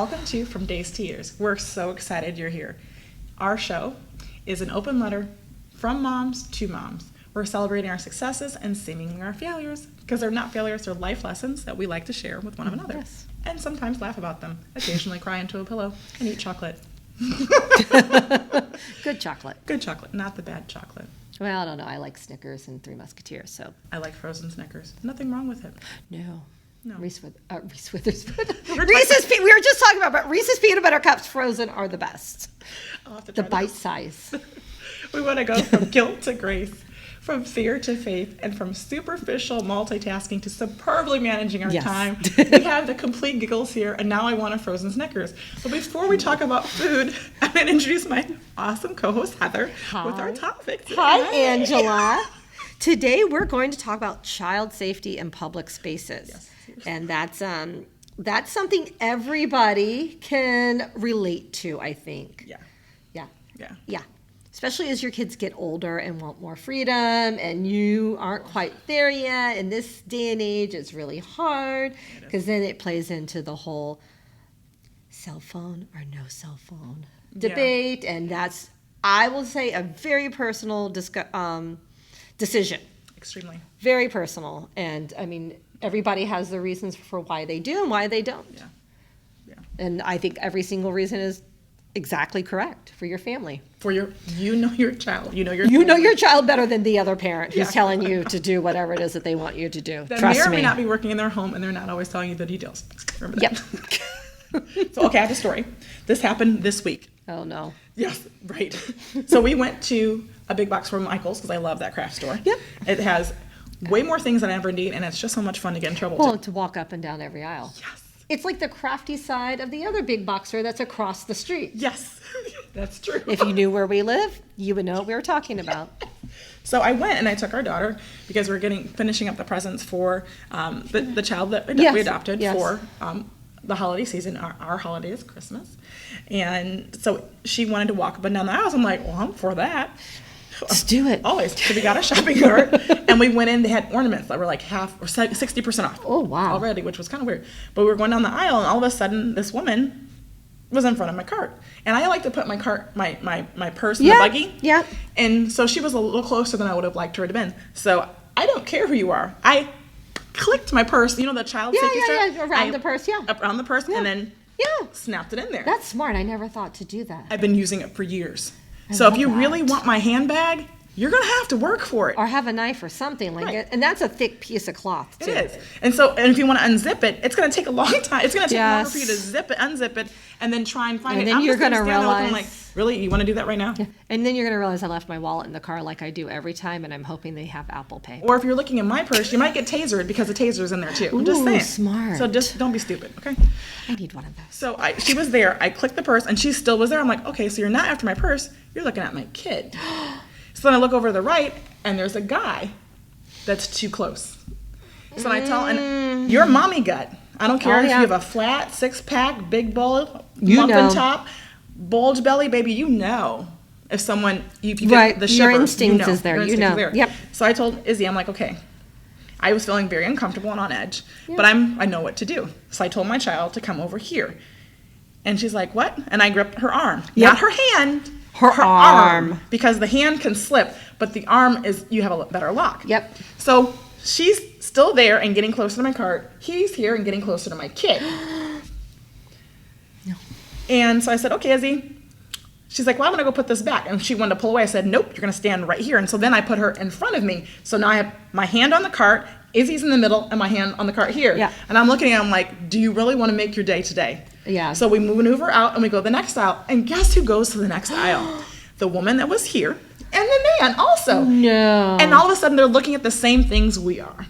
welcome to From Days to Years. We're so excited you're here. Our show is an open letter from moms to moms. We're celebrating our successes and seemingly our failures, because they're not failures, they're life lessons that we like to share with one another. Yes. And sometimes laugh about them, occasionally cry into a pillow and eat chocolate. Good chocolate. Good chocolate, not the bad chocolate. Well, I don't know. I like Snickers and Three Musketeers, so. I like frozen Snickers. Nothing wrong with it. No. No. Reese Witherspoon. We were just talking about, but Reese's peanut butter cups frozen are the best. I'll have to The try bite those. size. We want to go from guilt to grace, from fear to faith, and from superficial multitasking to superbly managing our Yes. time. We have the complete giggles here, and now I want a frozen Snickers. But before we talk about food, I'm going to introduce my awesome co-host, Heather, with our topic today. Hi, Angela. Today we're going to talk about child safety in public spaces. Yes. And that's something everybody can relate to, I think. Yeah. Especially as your kids get older and want more freedom and you aren't quite there yet. In this day and age, it's really hard because then it plays into the whole cell phone or no cell phone debate. And that's, I will say, a very personal decision. Extremely. Very personal. And, I mean, everybody has their reasons for why they do and why they don't. Yeah. And I think every single reason is exactly correct for your family. For your child. You know your child better than the other parent who's Yeah. telling you to do whatever it is that they want you to do. That Trust may or me. may not be working in their home, and they're not always telling you the details. Remember that? Yep. So, okay, I have a story. This happened this week. Oh, no. Yes, right. So we went to a big box from Michael's because I love that craft store. Yep. It has way more things than I ever need, and it's just so much fun to get in trouble. Well, to walk up and down every aisle. Yes. It's like the crafty side of the other big box store that's across the street. Yes, that's true. If you knew where we live, you would know what we were talking about. So I went and I took our daughter because we're finishing up the presents for the child that we adopted for the holiday season. Our holiday is Christmas. And so she wanted to walk up and down the aisles. I'm like, well, I'm for that. Let's do it. Always. So we got a shopping cart and we went in. They had ornaments that were like half or 60% off. Oh, wow. Already, which was kind of weird. But we were going down the aisle and all of a sudden this woman was in front of my cart. And I like to put my purse in the buggy. Yeah. And so she was a little closer than I would have liked her to have been. So I don't care who you are. I clicked my purse, the child safety strap. Around the purse, Around the purse and then snapped it in there. That's smart. I never thought to do that. I've been using it for years. So if you really want my handbag, you're going to have to work for it. Or have a knife or something like Right. it. And that's a thick piece of cloth, too. It is. And if you want to unzip it, it's going to take a long time. It's going to take longer for you to Yes. zip it, unzip it, and then try and find And it. then I'm you're just gonna gonna stand there looking realize- like, really? You want to do that right now? Yeah. And then you're going to realize I left my wallet in the car like I do every time, and I'm hoping they have Apple Pay. Or if you're looking in my purse, you might get tasered because the taser's in there too. I'm just Ooh, saying. smart. So just don't be stupid, okay? I need one of those. So she was there. I clicked the purse, and she still was there. I'm like, okay, so you're not after my purse. You're looking at my kid. So then I look over to the right, and there's a guy that's too close. So I tell, and you're mommy gut. I don't care if you have a flat, six-pack, big bulge, muffin top, bulge belly, baby. You know if someone, if you get the Your shiver, instinct is there. Your You instinct know. is there. Yep. So I told Izzy, I'm like, okay. I was feeling very uncomfortable and on edge, but I know what to do. So I told my child to come over here. And she's like, what? And I gripped her arm. Not her hand. Her arm. Because the hand can slip, but the arm you have a better lock. Yep. So she's still there and getting closer to my cart. He's here and getting closer to my kid. No. And so I said, okay, Izzy. She's like, well, I'm going to go put this back. And she wanted to pull away. I said, nope, you're going to stand right here. And so then I put her in front of me. So now I have my hand on the cart, Izzy's in the middle, and my hand on the cart here. Yeah. And I'm looking at him like, do you really want to make your day today? Yeah. So we maneuver out and we go to the next aisle. And guess who goes to the next aisle? The woman that was here and the man also. No. And all of a sudden they're looking at the same things we are.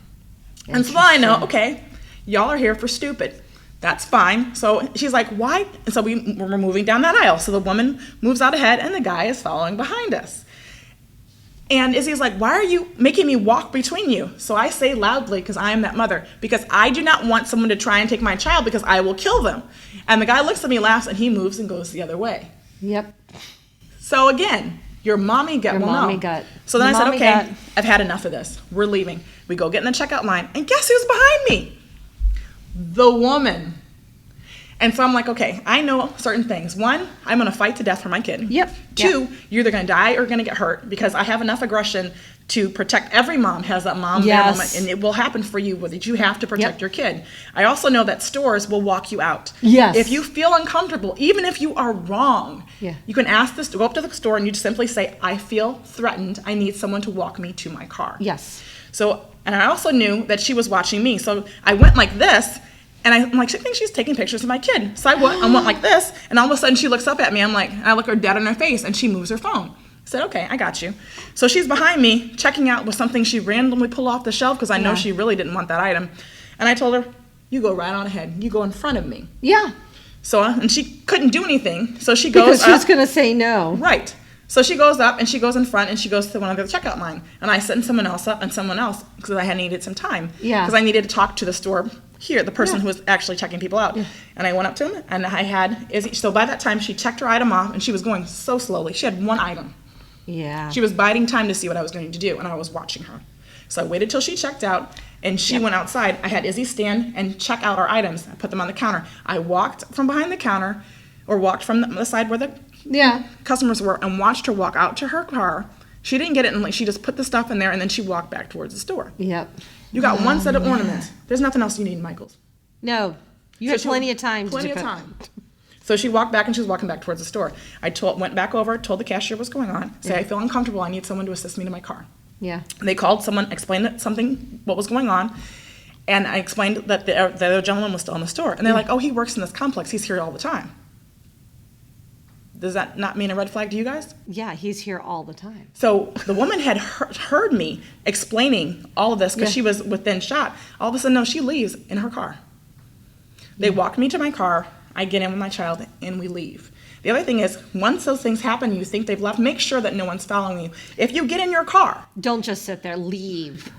And so then I know, okay, y'all are here for stupid. That's fine. So she's like, why? And so we're moving down that aisle. So the woman moves out ahead and the guy is following behind us. And Izzy's like, why are you making me walk between you? So I say loudly, because I am that mother, because I do not want someone to try and take my child because I will kill them. And the guy looks at me, laughs, and he moves and goes the other way. Yep. So again, your mommy gut will know. Gut. So then I said, Mommy okay, gut. I've had enough of this. We're leaving. We go get in the checkout line, and guess who's behind me? The woman. And so I'm like, okay, I know certain things. One, I'm going to fight to death for my kid. Yep. Two, you're either going to die or going to get hurt because I have enough aggression to protect. Every mom has that mom bear moment, and it will happen for you that you have to protect your kid. I also know that stores will walk you out. Yes. If you feel uncomfortable, even if you are wrong, you can ask this to go up to the store and you just simply say, I feel threatened. I need someone to walk me to my car. Yes. So, and I also knew that she was watching me. So I went like this. And I'm like, she thinks she's taking pictures of my kid. So I went like this, and all of a sudden she looks up at me. I'm like, I look her dead in her face, and she moves her phone. I said, okay, I got you. So she's behind me, checking out with something she randomly pulled off the shelf because I know she really didn't want that item. And I told her, you go right on ahead. You go in front of me. Yeah. So, and she couldn't do anything. So she goes because she was going to say no. Right. So she goes up, and she goes in front, and she goes to one of the checkout line. And I sent someone else up and someone else because I had needed some time. Yeah. Because I needed to talk to the store here, the person who was actually checking people out. And I went up to him, and I had Izzy. So by that time, she checked her item off, and she was going so slowly. She had one item. Yeah. She was biding time to see what I was going to do, and I was watching her. So I waited till she checked out, and she went outside. I had Izzy stand and check out our items. I put them on the counter. I walked from behind the counter, or walked from the side where the customers were, and watched her walk out to her car. She didn't get it, and she just put the stuff in there, and then she walked back towards the store. Yep. You got one set of ornaments. There's nothing else you need, Michael's. No. You had plenty of time. Plenty of time. So she walked back, and she was walking back towards the store. I went back over, told the cashier what's going on. Say, I feel uncomfortable. I need someone to assist me to my car. Yeah. And they called someone, explained what was going on. And I explained that the other gentleman was still in the store. And they're like, oh, he works in this complex. He's here all the time. Does that not mean a red flag to you guys? Yeah, he's here all the time. So the woman had heard me explaining all of this because she was within shot. All of a sudden, no, she leaves in her car. They walked me to my car. I get in with my child, and we leave. The other thing is, once those things happen, you think they've left, make sure that no one's following you. If you get in your car. Don't just sit there. Leave.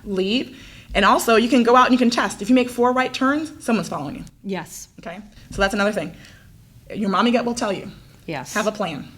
And also, you can go out and you can test. If you make 4 right turns, someone's following you. Yes. Okay? So that's another thing. Your mommy gut will tell you. Yes. Have a plan.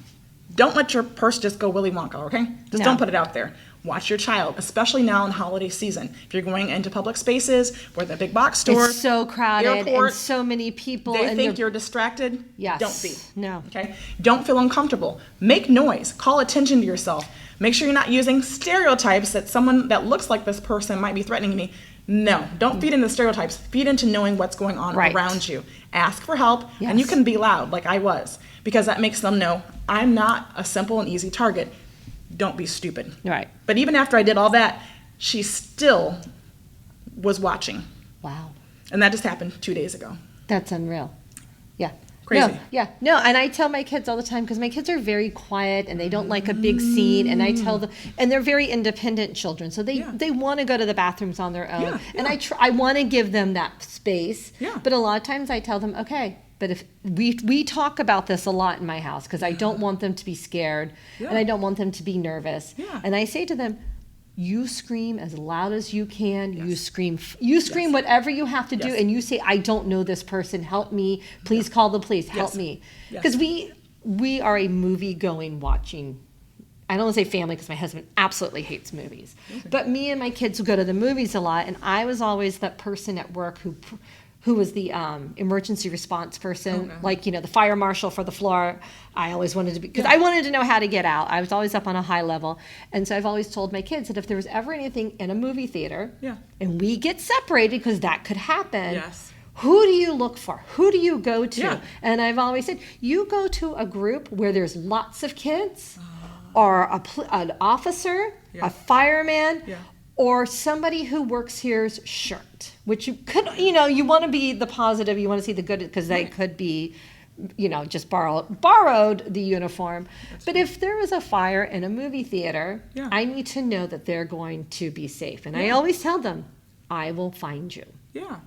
Don't let your purse just go Willy Wonka, okay? Just don't put it out there. Watch your child, especially now in holiday season. If you're going into public spaces, where the big box stores, it's so crowded airport, and so many people. They think you're distracted. Yes. Don't be. No. Okay? Don't feel uncomfortable. Make noise. Call attention to yourself. Make sure you're not using stereotypes that someone that looks like this person might be threatening me. No, don't feed into stereotypes. Feed into knowing what's going on around you. Ask for help, and you can be loud like I was, because that makes them know I'm not a simple and easy target. Don't be stupid. Right. But even after I did all that, she still was watching. Wow. And that just happened 2 days ago. That's unreal. Yeah. Crazy. No, yeah. No, and I tell my kids all the time, because my kids are very quiet and they don't like a big scene, and I tell them, and they're very independent children, so they want to go to the bathrooms on their own. And I want to give them that space. Yeah. But a lot of times I tell them, okay, but if we talk about this a lot in my house, because I don't want them to be scared and I don't want them to be nervous. Yeah. And I say to them, you scream as loud as you can. Yes. You scream whatever you have to do, and you say, I don't know this person. Help me. Please call the police. Help me. Because we are a movie-going, watching. I don't want to say family because my husband absolutely hates movies. Okay. But me and my kids go to the movies a lot, and I was always that person at work who was the emergency response person, like, the fire marshal for the floor. I always wanted to be, because I wanted to know how to get out. I was always up on a high level. And so I've always told my kids that if there was ever anything in a movie theater, and we get separated, because that could happen, who do you look for? Who do you go to? Yeah. And I've always said, you go to a group where there's lots of kids, or an officer, a fireman, or somebody who works here's shirt, which you could, you want to be the positive, you want to see the good, because they could be, just borrowed the uniform. But if there is a fire in a movie theater, I need to know that they're going to be safe. And I always tell them, I will find you. Yeah.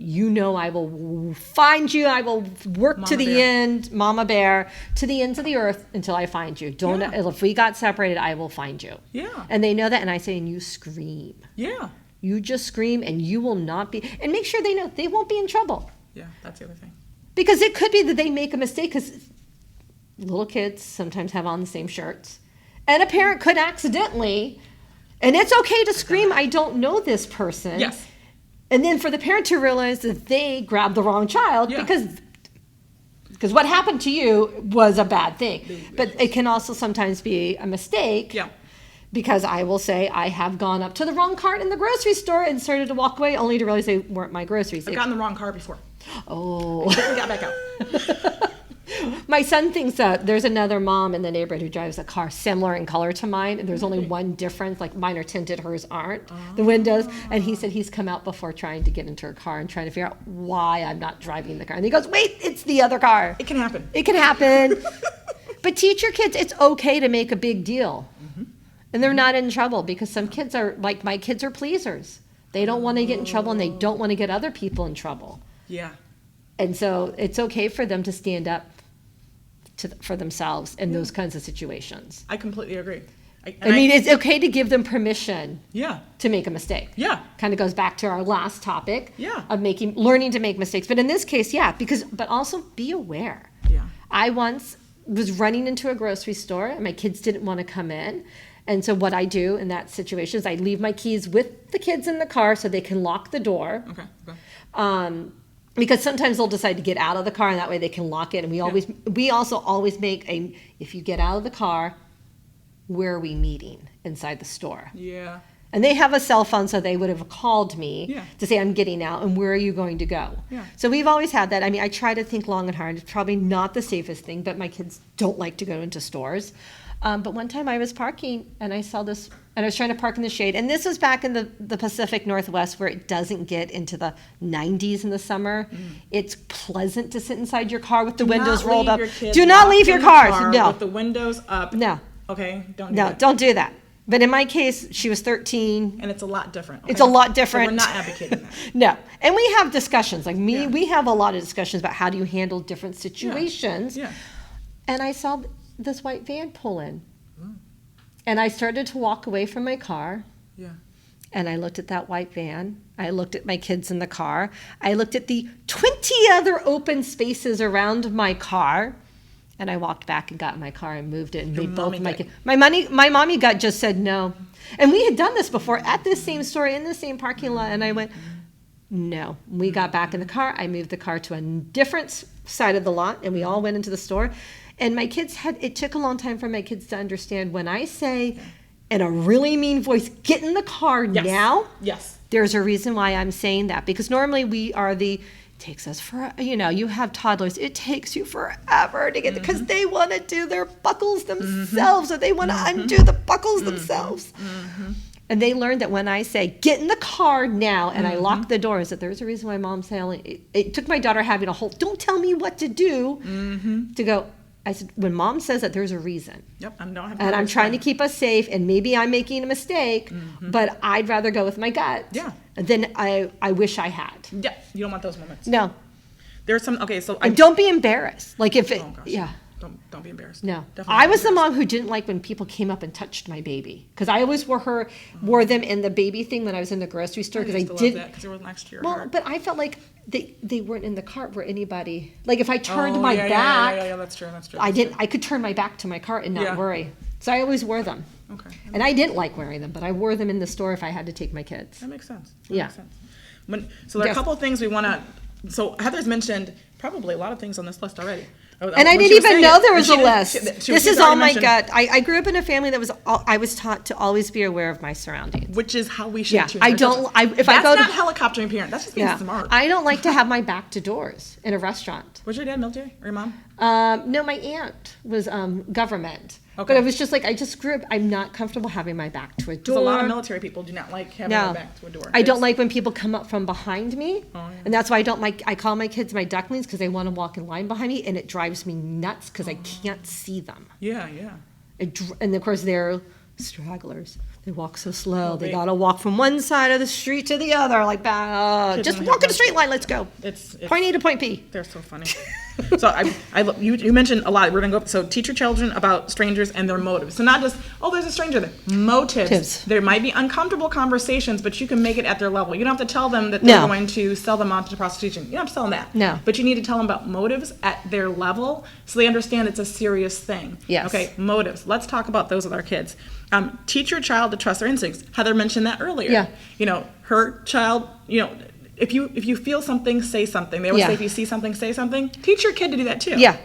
I will find you. I will work to the end, Mama Bear, to the ends of the earth until I find you. If we got separated, I will find you. Yeah. And they know that, and I say, and you scream. Yeah. You just scream, and you will not be, and make sure they know they won't be in trouble. Yeah, that's the other thing. Because it could be that they make a mistake, because little kids sometimes have on the same shirts, and a parent could accidentally, and it's okay to scream, I don't know this person. Yes. And then for the parent to realize that they grabbed the wrong child, because Because what happened to you was a bad thing. But it can also sometimes be a mistake. Yeah. Because I will say I have gone up to the wrong cart in the grocery store and started to walk away only to realize they weren't my groceries. I've gotten the wrong car before. Oh. I got back out. My son thinks that there's another mom in the neighborhood who drives a car similar in color to mine, and there's only one difference, like mine are tinted, hers aren't, the windows. And he said he's come out before trying to get into her car and trying to figure out why I'm not driving the car. And he goes, wait, it's the other car. It can happen. It can happen. But teach your kids it's okay to make a big deal. And they're not in trouble, because some kids are, like my kids are pleasers. They don't want to get in trouble, and they don't want to get other people in trouble. Yeah. And so it's okay for them to stand up for themselves in those kinds of situations. I completely agree. I mean, it's okay to give them permission to make a mistake. Yeah. Kind of goes back to our last topic of learning to make mistakes. But in this case, but also be aware. Yeah. I once was running into a grocery store, and my kids didn't want to come in. And so what I do in that situation is I leave my keys with the kids in the car so they can lock the door. Okay. Because sometimes they'll decide to get out of the car, and that way they can lock it. And we also always make if you get out of the car, where are we meeting inside the store? Yeah. And they have a cell phone, so they would have called me to say, I'm getting out, and where are you going to go? Yeah. So we've always had that. I mean, I try to think long and hard. It's probably not the safest thing, but my kids don't like to go into stores. But one time I was parking, and I saw this, and I was trying to park in the shade. And this was back in the Pacific Northwest, where it doesn't get into the 90s in the summer. It's pleasant to sit inside your car with the windows rolled up. Do not leave your cars. No. With the windows up. No. Okay, don't do that. No, don't do that. But in my case, she was 13. And it's a lot different. Okay? It's a lot different. So we're not advocating that. No. And we have discussions. Like we have a lot of discussions about how do you handle different situations. Yeah. And I saw this white van pull in. And I started to walk away from my car. Yeah. And I looked at that white van. I looked at my kids in the car. I looked at the 20 other open spaces around my car. And I walked back and got in my car and moved it and made both of my kids. My mommy gut just said no. And we had done this before at this same store in the same parking lot. And I went, no. We got back in the car. I moved the car to a different side of the lot, and we all went into the store. And my kids it took a long time for my kids to understand when I say in a really mean voice, get in the car now. Yes. There's a reason why I'm saying that, because normally we are takes us for, you have toddlers. It takes you forever to get because they want to do their buckles themselves, or they want to undo the buckles themselves. And they learned that when I say, get in the car now, and I lock the doors, that there's a reason why Mom's saying, it took my daughter having a whole, don't tell me what to do, to go, I said, when Mom says that, there's a reason. Yep, I'm trying to keep us safe, and maybe I'm making a mistake, but I'd rather go with my gut. Yeah. Than I wish I had. Yeah, you don't want those moments. No. There's some, okay, so. And don't be embarrassed. Like if it, oh gosh. yeah. Don't be embarrassed. No. Definitely I was the mom who didn't like when people came up and touched my baby. Because I always wore them in the baby thing when I was in the grocery store. Because I did that because it was next to your heart. But I felt like they weren't in the cart where anybody, like if I turned my back. Yeah, that's true. I could turn my back to my cart and not worry. So I always wore them. Okay. And I didn't like wearing them, but I wore them in the store if I had to take my kids. That makes sense. Makes sense. So there are a couple of things we want to. So Heather's mentioned probably a lot of things on this list already. And I didn't even know there was a list. This is all my gut. I grew up in a family that I was taught to always be aware of my surroundings. Which is how we should too. That's not helicoptering parent. That's just being smart. I don't like to have my back to doors in a restaurant. Was your dad military or your mom? No, my aunt was government. Okay. But it was just like, I just grew up, I'm not comfortable having my back to a door. A lot of military people do not like having their back to a door. I don't like when people come up from behind me. Oh, yeah. And that's why I call my kids my ducklings, because they want to walk in line behind me, and it drives me nuts because I can't see them. Yeah. And of course, they're stragglers. They walk so slow. They got to walk from one side of the street to the other, like, just walk in a straight line. Let's go. It's point A to point B. They're so funny. So you mentioned a lot. We're going to go, so teach your children about strangers and their motives. So not just, there's a stranger there. Motives. There might be uncomfortable conversations, but you can make it at their level. You don't have to tell them that they're going to sell them on to prostitution. You don't have to tell them that. No. But you need to tell them about motives at their level so they understand it's a serious thing. Yes. Okay, motives. Let's talk about those with our kids. Teach your child to trust their instincts. Heather mentioned that earlier. Yeah. Her child, if you feel something, say something. They always say if you see something, say something. Teach your kid to do that too. Yeah.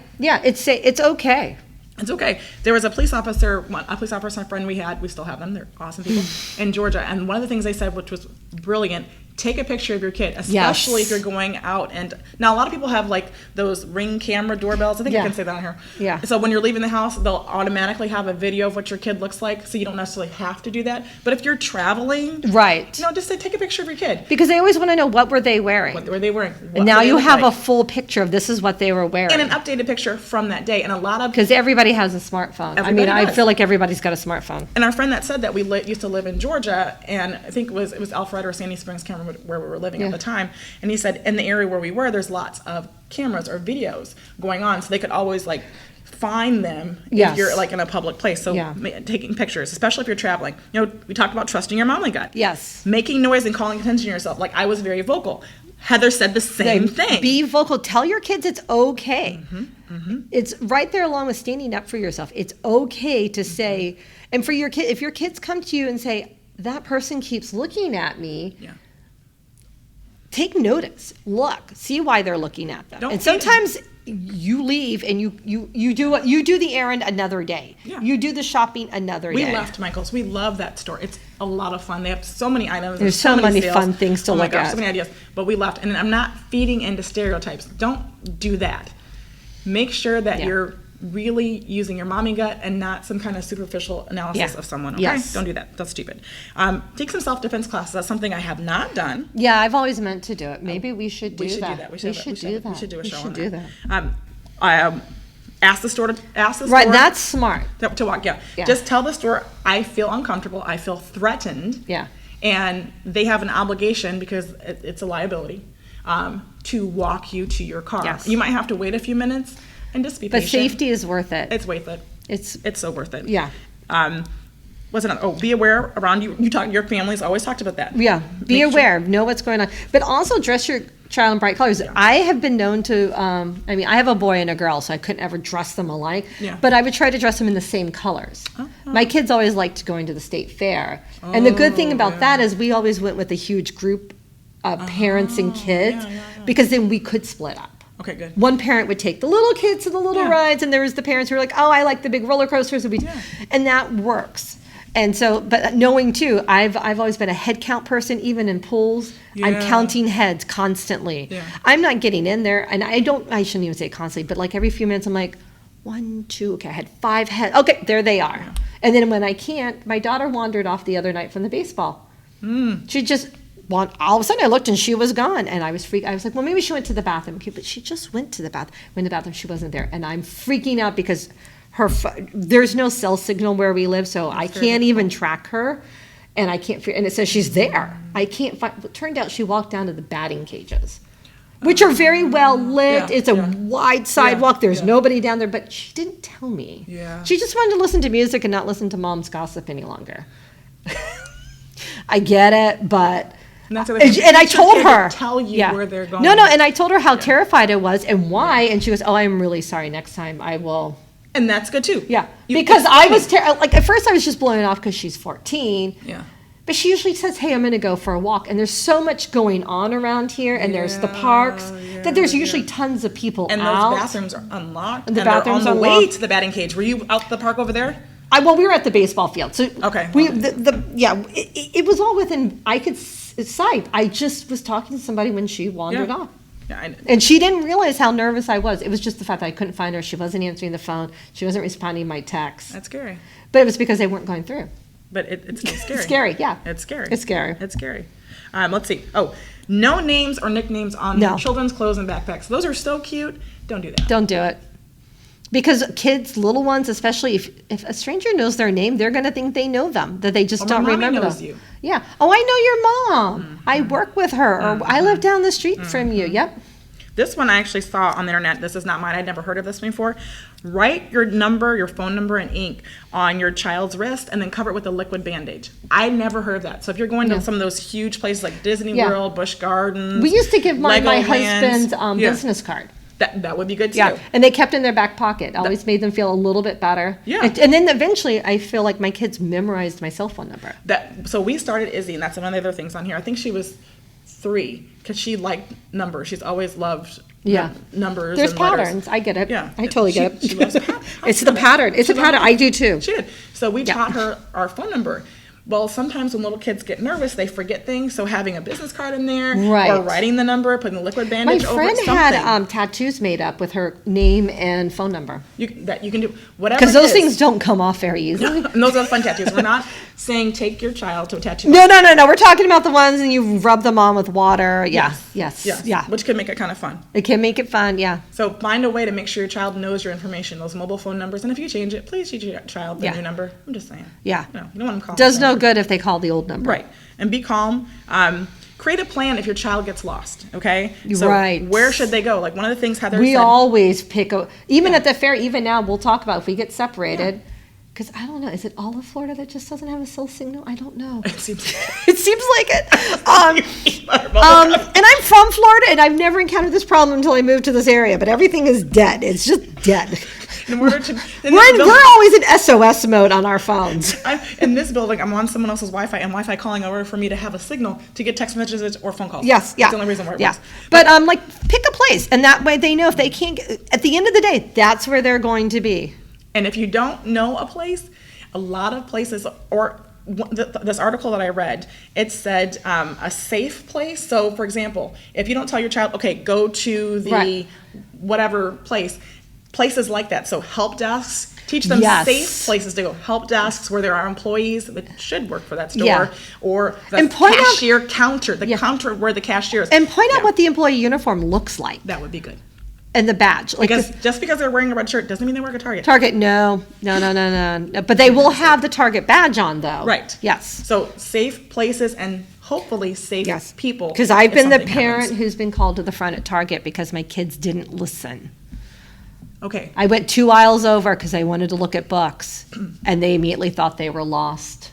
It's okay. It's okay. There was a police officer friend we still have them, they're awesome people, in Georgia, and one of the things they said, which was brilliant, take a picture of your kid, especially if you're going out. And now a lot of people have like those Ring camera doorbells. I think you can say that on here. Yeah. So when you're leaving the house, they'll automatically have a video of what your kid looks like, so you don't necessarily have to do that. But if you're traveling, right, just say take a picture of your kid, because they always want to know what were they wearing. What were they wearing? And now you have a full picture of this is what they were wearing, and an updated picture from that day. And a lot of, because everybody has a smartphone. I feel like everybody's got a smartphone. And our friend that said that, we used to live in Georgia, and I think it was Alpharetta or Sandy Springs, can't remember where we were living at the time. And he said in the area where we were, there's lots of cameras or videos going on, so they could always like find them if you're like in a public place. So taking pictures, especially if you're traveling. We talked about trusting your mommy gut. Yes. Making noise and calling attention to yourself. Like I was very vocal. Heather said the same thing. Be vocal. Tell your kids it's okay. It's right there along with standing up for yourself. It's okay to say, and for your kid, if your kids come to you and say, that person keeps looking at me, take notice. Look, see why they're looking at them. And sometimes you leave and you do the errand another day. Yeah. You do the shopping another day. We left Michael's. We love that store. It's a lot of fun. They have so many items. There's so many fun things to look at. So many ideas. But we left, and I'm not feeding into stereotypes. Don't do that. Make sure that you're really using your mommy gut and not some kind of superficial analysis of someone. Okay? Yes. Don't do that. That's stupid. Take some self-defense classes. That's something I have not done. Yeah, I've always meant to do it. Maybe we should do that. We should do that. We should do a show on that. We should do that. Ask the store. Right, that's smart. To walk. Yeah. Just tell the store, I feel uncomfortable. I feel threatened. Yeah. And they have an obligation, because it's a liability, to walk you to your car. Yes. You might have to wait a few minutes. And just be patient. But safety is worth it. It's worth it. It's so worth it. Yeah. What's another? Be aware around you. Your family's always talked about that. Yeah. Be aware. Know what's going on. But also dress your child in bright colors. Yeah. I have been known to, I have a boy and a girl, so I couldn't ever dress them alike. Yeah. But I would try to dress them in the same colors. My kids always liked going to the state fair. And the good thing about that is we always went with a huge group of parents and kids, because then we could split up. Okay, good. One parent would take the little kids to the little rides, and there was the parents who were like, oh, I like the big roller coasters. And that works. And so, but knowing too, I've always been a head count person, even in pools. I'm counting heads constantly. I'm not getting in there, and I shouldn't even say constantly, but like every few minutes I'm like, 1, 2, okay, I had 5 heads. Okay, there they are. And then when I can't, my daughter wandered off the other night from the baseball. She just... all of a sudden I looked and she was gone, and I was freaked. I was like, well, maybe she went to the bathroom. Okay, but she just went to the bathroom. She wasn't there, and I'm freaking out because there's no cell signal where we live, so I can't even track her, and I can't. And it says she's there. I can't find. It turned out she walked down to the batting cages, which are very well lit. It's a wide sidewalk. There's nobody down there, but she didn't tell me. She just wanted to listen to music and not listen to mom's gossip any longer. I get it, but. And I told her, tell you where they're going. No, and I told her how terrified I was and why, and she goes, "Oh, I'm really sorry. Next time I will." And that's good too. Yeah, because I was like at first I was just blowing it off because she's 14. Yeah. But she usually says, "Hey, I'm going to go for a walk," and there's so much going on around here, and there's the parks that there's usually tons of people and out. And those bathrooms are unlocked. And the bathrooms are on the way to the batting cage. Were you out the park over there? We were at the baseball field. So okay. It was all within. I could sight. I just was talking to somebody when she wandered off. Yeah, and she didn't realize how nervous I was. It was just the fact that I couldn't find her. She wasn't answering the phone. She wasn't responding to my texts. That's scary. But it was because they weren't going through. But it's scary. It's scary, yeah. It's scary. It's scary. It's scary. Let's see. Oh, no names or nicknames on children's clothes and backpacks. Those are so cute. Don't do that. Don't do it. Because kids, little ones, especially if a stranger knows their name, they're going to think they know them, that they just don't remember them. You. Yeah. Oh, I know your mom. Mm-hmm. I work with her. Or I live down the street from you. Yep. This one I actually saw on the internet. This is not mine. I'd never heard of this before. Write your phone number in ink on your child's wrist and then cover it with a liquid bandage. I never heard of that. So if you're going to some of those huge places like Disney World, Busch Gardens. We used to give my husband's business card. That would be good too. Yeah, and they kept in their back pocket. Always made them feel a little bit better. Yeah. And then eventually I feel like my kids memorized my cell phone number. So we started Izzy, and that's one of the other things on here. I think she was 3 because she liked numbers. She's always loved numbers. There's and patterns. letters. I get it. Yeah. I totally get it. She loves patterns. It's the pattern. It's a pattern. I do too. She did. So we taught her our phone number. Well, sometimes when little kids get nervous, they forget things. So having a business card in there, or writing the number, putting the liquid bandage over it, something. My friend had tattoos made up with her name and phone number. You can do whatever. Because those things don't come off very easily. And those are fun tattoos. We're not saying take your child to a tattoo. No. We're talking about the ones and you rub them on with water. Yes. Which could make it kind of fun. It can make it fun. Yeah. So find a way to make sure your child knows your information, those mobile phone numbers, and if you change it, please teach your child the new number. I'm just saying. Yeah. You don't want them calling. Does no good if they call the old number. Right. And be calm. Create a plan if your child gets lost, okay? So where should they go? Like one of the things Heather said. We always pick even at the fair, even now, we'll talk about if we get separated. Because I don't know, is it all of Florida that just doesn't have a cell signal? I don't know. It seems like it. And I'm from Florida, and I've never encountered this problem until I moved to this area. But everything is dead. It's just dead. We're always in SOS mode on our phones. In this building, I'm on someone else's Wi-Fi, and Wi-Fi calling over for me to have a signal to get text messages or phone calls. Yes, That's the only reason why it works. But pick a place, and that way they know if they can't. At the end of the day, that's where they're going to be. And if you don't know a place, a lot of places, or this article that I read, it said a safe place. So, for example, if you don't tell your child, okay, go to the whatever place, places like that. So help desks, teach them safe places to go. Help desks where there are employees that should work for that store, or the cashier counter, counter where the cashier is. And point out what the employee uniform looks like. That would be good. And the badge. Because just because they're wearing a red shirt doesn't mean they work at Target. Target, no. But they will have the Target badge on, though. Right. Yes. So safe places and hopefully safe people. Because I've been the parent who's been called to the front at Target because my kids didn't listen. Okay. I went 2 aisles over because I wanted to look at books, and they immediately thought they were lost.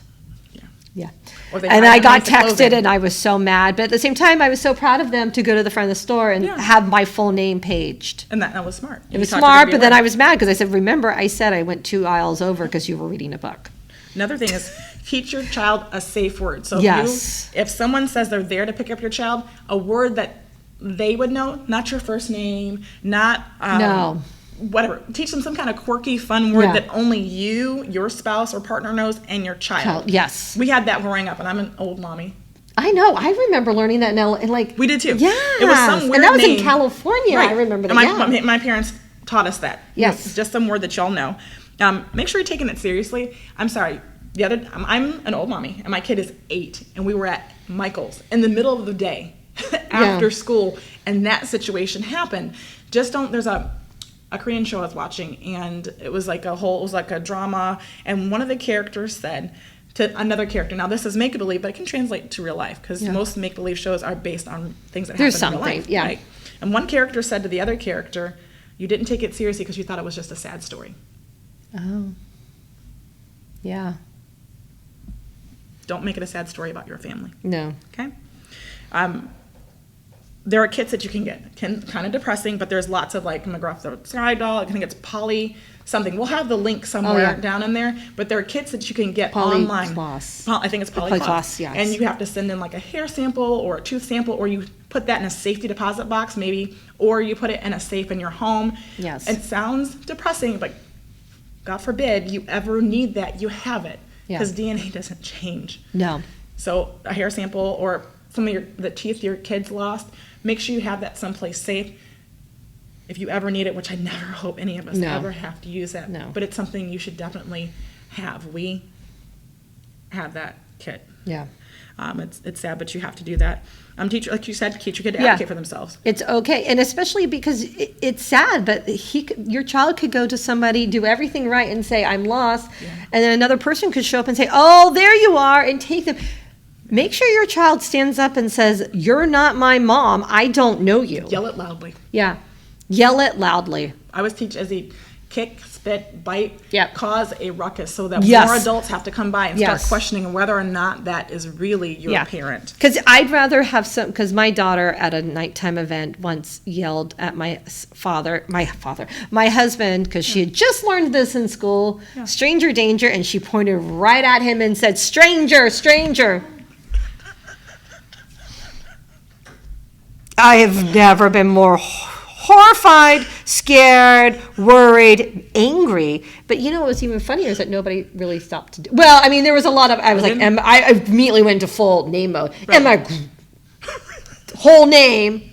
Yeah. And I got texted, and I was so mad. But at the same time, I was so proud of them to go to the front of the store and have my full name paged. And that was smart. It was smart, but then I was mad because I said, remember, I said I went 2 aisles over because you were reading a book. Another thing is teach your child a safe word. So if someone says they're there to pick up your child, a word that they would know, not your first name, not whatever. Teach them some kind of quirky, fun word that only you, your spouse or partner knows, and your child. Yes. We had that growing up, and I'm an old mommy. I know. I remember learning that now. And we did too. Yeah. It was some weird and that was name. In California. Right. I remember that. And my parents taught us that. Yes. Just some word that y'all know. Make sure you're taking it seriously. I'm sorry. I'm an old mommy, and my kid is 8, and we were at Michael's in the middle of the day after school, and that situation happened. There's a Korean show I was watching, and it was like a drama, and one of the characters said to another character, now this is make-believe, but it can translate to real life, because most make-believe shows are based on things that happen in real life. Right? And one character said to the other character, you didn't take it seriously because you thought it was just a sad story. Oh. Yeah. Don't make it a sad story about your family. No. Okay? There are kits that you can get. Kind of depressing, but there's lots of like McGruff the Sky Doll. I think it's Polly something. We'll have the link somewhere down in there. But there are kits that you can get online. I think it's Polycloth. Yes. And you have to send in like a hair sample or a tooth sample, or you put that in a safety deposit box maybe, or you put it in a safe in your home. Yes. It sounds depressing, but God forbid you ever need that, you have it. Because DNA doesn't change. No. So a hair sample or some of the teeth your kids lost, make sure you have that someplace safe. If you ever need it, which I never hope any of us ever have to use that. No. But it's something you should definitely have. We have that kit. Yeah. It's sad, but you have to do that. Like you said, teach your kid to advocate for themselves. It's okay, and especially because it's sad, but your child could go to somebody, do everything right, and say, I'm lost, and then another person could show up and say, oh, there you are, and take them. Make sure your child stands up and says, you're not my mom, I don't know you. Yell it loudly. Yeah. Yell it loudly. I always teach as a kick, spit, bite, cause a ruckus, so that more adults have to come by and start questioning whether or not that is really your parent. Because I'd rather have because my daughter at a nighttime event once yelled at my husband, because she had just learned this in school, stranger danger, and she pointed right at him and said, stranger, stranger. I have never been more horrified, scared, worried, angry. But you know what was even funnier is that nobody really stopped to do. Well, I mean, there was a lot of. I was like, I immediately went into full name mode. Right. And my whole name,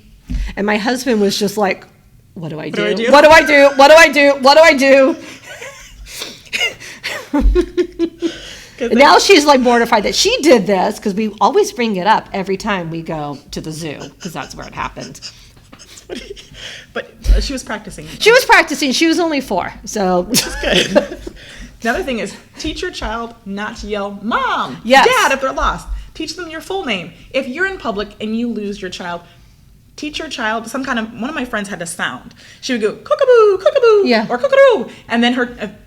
and my husband was just like, "What do I do? What do I do? What do I do? What do I do?" And now she's like mortified that she did this because we always bring it up every time we go to the zoo because that's where it happened. But she was practicing. She was practicing. She was only 4, so. Which is good. The other thing is teach your child not to yell, "Mom," yes. "Dad," if they're lost. Teach them your full name. If you're in public and you lose your child, teach your child some kind of. One of my friends had a sound. She would go cookaboo, cookaboo, or cookaroo, and then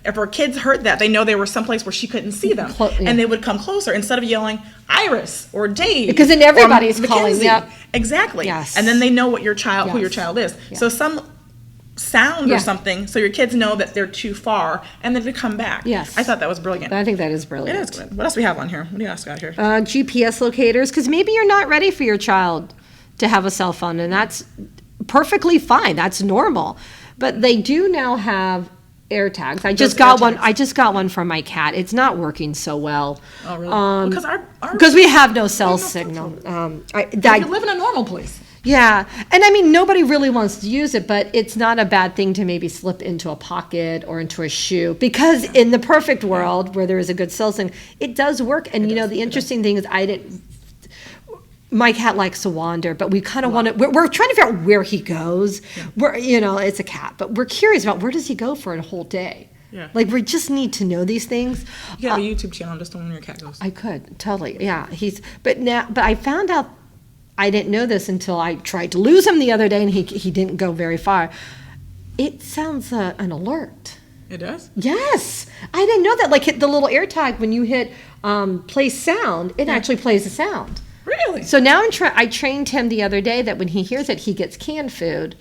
if her kids heard that, they know they were someplace where she couldn't see them, and they would come closer instead of yelling Iris or Dave. Because then everybody's calling. Yep. Exactly. Yes. And then they know what your child, who your child is. Yes. So some sound or something, so your kids know that they're too far, and then to come back. Yes. I thought that was brilliant. I think that is brilliant. It is good. What else do we have on here? What do you else got here? GPS locators, because maybe you're not ready for your child to have a cell phone, and that's perfectly fine. That's normal. But they do now have AirTags. I just got one for my cat. It's not working so well. Oh, really? Because we have no cell signal. You live in a normal place. Yeah. And I mean, nobody really wants to use it, but it's not a bad thing to maybe slip into a pocket or into a shoe, because in the perfect world where there is a good cell signal, it does work. And the interesting thing is my cat likes to wander, but we kind of want to, we're trying to figure out where he goes. Yeah. It's a cat, but we're curious about where does he go for a whole day? Yeah. Like, we just need to know these things. You have a YouTube channel just on where your cat goes. I could, totally. Yeah. But I found out, I didn't know this until I tried to lose him the other day, and he didn't go very far. It sounds an alert. It does? Yes. I didn't know that. Like, hit the little AirTag, when you hit play sound, it actually plays a sound. Really? So now I trained him the other day that when he hears it, he gets canned food.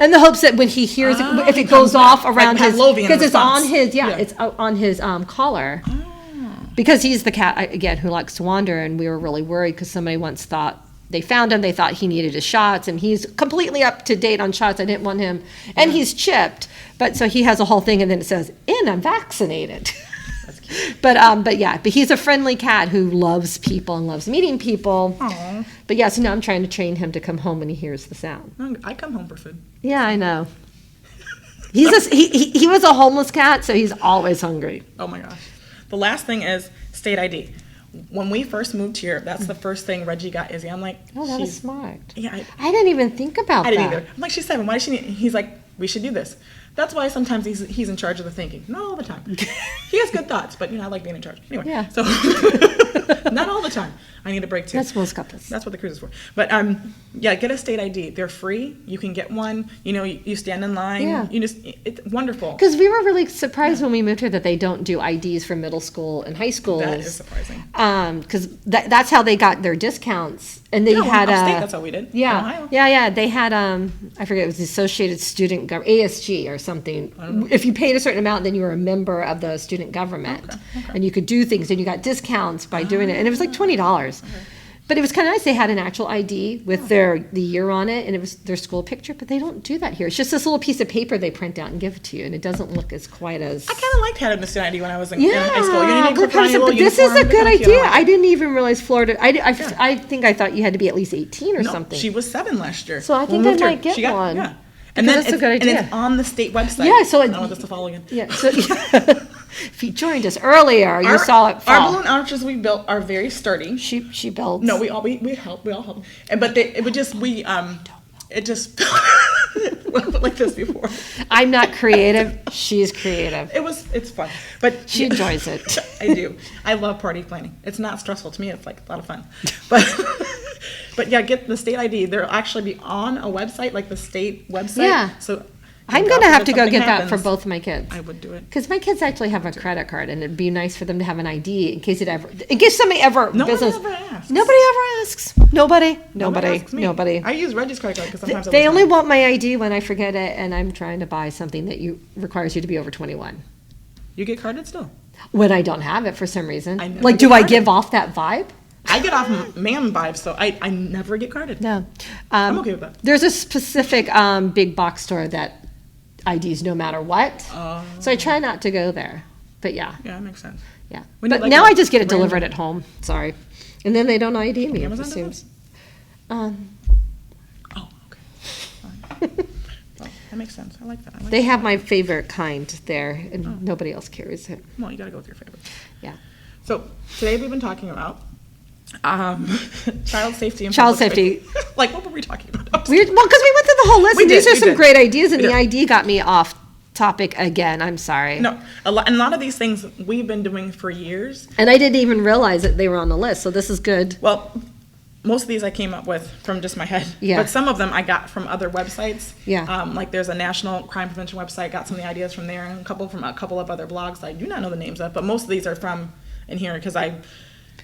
In the hopes that when he hears it, if it goes off around his, because it's on his, it's on his collar. Oh. Because he's the cat, again, who likes to wander, and we were really worried because somebody once thought, they found him, they thought he needed his shots, and he's completely up to date on shots. I didn't want him, and he's chipped, but so he has a whole thing, and then it says, "And I'm vaccinated." That's cute. But he's a friendly cat who loves people and loves meeting people. Aww. But yeah, so now I'm trying to train him to come home when he hears the sound. I come home for food. Yeah, I know. He was a homeless cat, so he's always hungry. Oh my gosh. The last thing is state ID. When we first moved here, that's the first thing Reggie got Izzy. I'm like, oh, that was smart. Yeah, I didn't even think about that. I didn't either. I'm like, she's 7. Why does she need? He's like, we should do this. That's why sometimes he's in charge of the thinking. Not all the time. He has good thoughts, but I like being in charge. Anyway, yeah. So not all the time. I need a break too. That's most couples. That's what the cruise is for. But get a state ID. They're free. You can get one. You stand in line. Yeah. It's wonderful. Because we were really surprised when we moved here that they don't do IDs for middle school and high schools. That is surprising. Because that's how they got their discounts. And they had upstate, that's how we did. Yeah, in Ohio. Yeah. They had I forget, it was the Associated Student ASG or something. If you paid a certain amount, then you were a member of the student government, and you could do things, and you got discounts by doing it. And it was like $20. Okay. But it was kind of nice. They had an actual ID with the year on it, and it was their school picture. But they don't do that here. It's just this little piece of paper they print out and give it to you, and it doesn't look as quite as. I kind of liked having the student ID when I was in high school. But this is a good idea. I didn't even realize Florida. I think I thought you had to be at least 18 or something. She was 7 last year. So I think I might get one. Yeah. And then that's a good idea. And it's on the state website. Yeah, so I don't want this to fall again. Yeah, so if you joined us earlier, you saw it fall. Our balloon arches we built are very sturdy. She built. No, we help. We all help. But it just like this before. I'm not creative. She's creative. It's fun, but she enjoys it. I do. I love party planning. It's not stressful to me. It's like a lot of fun, but yeah, get the state ID. They'll actually be on a website, like the state website. Yeah. So I'm going to have to go get that for both of my kids. I would do it. Because my kids actually have a credit card, and it'd be nice for them to have an ID in case somebody ever Nobody ever asks. Nobody ever asks. Nobody. I use Reggie's credit card because sometimes they only want my ID when I forget it, and I'm trying to buy something that requires you to be over 21. You get carded still? When I don't have it for some reason. I know. Like, do I give off that vibe? I get off ma'am vibes, so I never get carded. No. I'm okay with that. There's a specific big box store that IDs no matter what. So I try not to go there. But yeah. Yeah, that makes sense. Yeah. When But like now I just get it delivered at home. Sorry. And then they don't ID me. Amazon It seems. Oh, okay. Fine. Well, that makes sense. I like that. They have my favorite kind there, and nobody else carries it. Well, you got to go with your favorite. Yeah. So today we've been talking about child safety and Child public safety. Like, what were we talking about? Because we went through the whole list, We and these did, are we some did. great ideas, and We the did. ID got me off topic again. I'm sorry. No, a lot of these things we've been doing for years. And I didn't even realize that they were on the list, so this is good. Well, most of these I came up with from just my head. Yeah. But some of them I got from other websites. Yeah. Like there's a national crime prevention website, got some of the ideas from there, and a couple of other blogs I do not know the names of, but most of these are from in here because I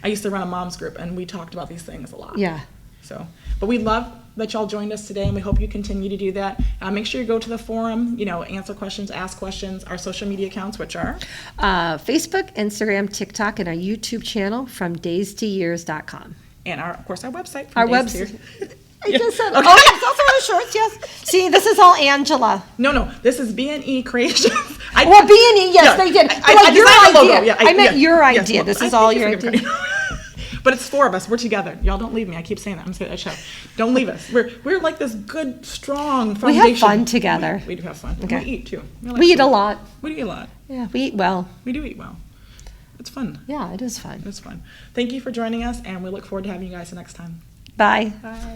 used to run a mom's group and we talked about these things a lot. Yeah. So, but we love that y'all joined us today, and we hope you continue to do that. Make sure you go to the forum, answer questions, ask questions, our social media accounts, which are? Facebook, Instagram, TikTok, and our YouTube channel from daystoyears.com. And of course, our website. Our Days to website. Years. I just said, Okay. oh, yes, those are our shorts, yes. See, this is all Angela. No, this is B&E Creations. Well, B&E, yes, they did. I Like your designed the idea. logo. Yeah, I meant your yes, idea. well, This is I all think your you forget idea. me. But it's four of us. We're together. Y'all don't leave me. I keep saying that. I'm saying that show. Don't leave us. We're like this good, strong We foundation. have fun together. We do have fun. Okay. We eat too. like We eat food. a lot. We do eat a lot. Yeah, we eat well. We do eat well. It's fun. Yeah, it is fun. It's fun. Thank you for joining us, and we look forward to having you guys next time. Bye. Bye.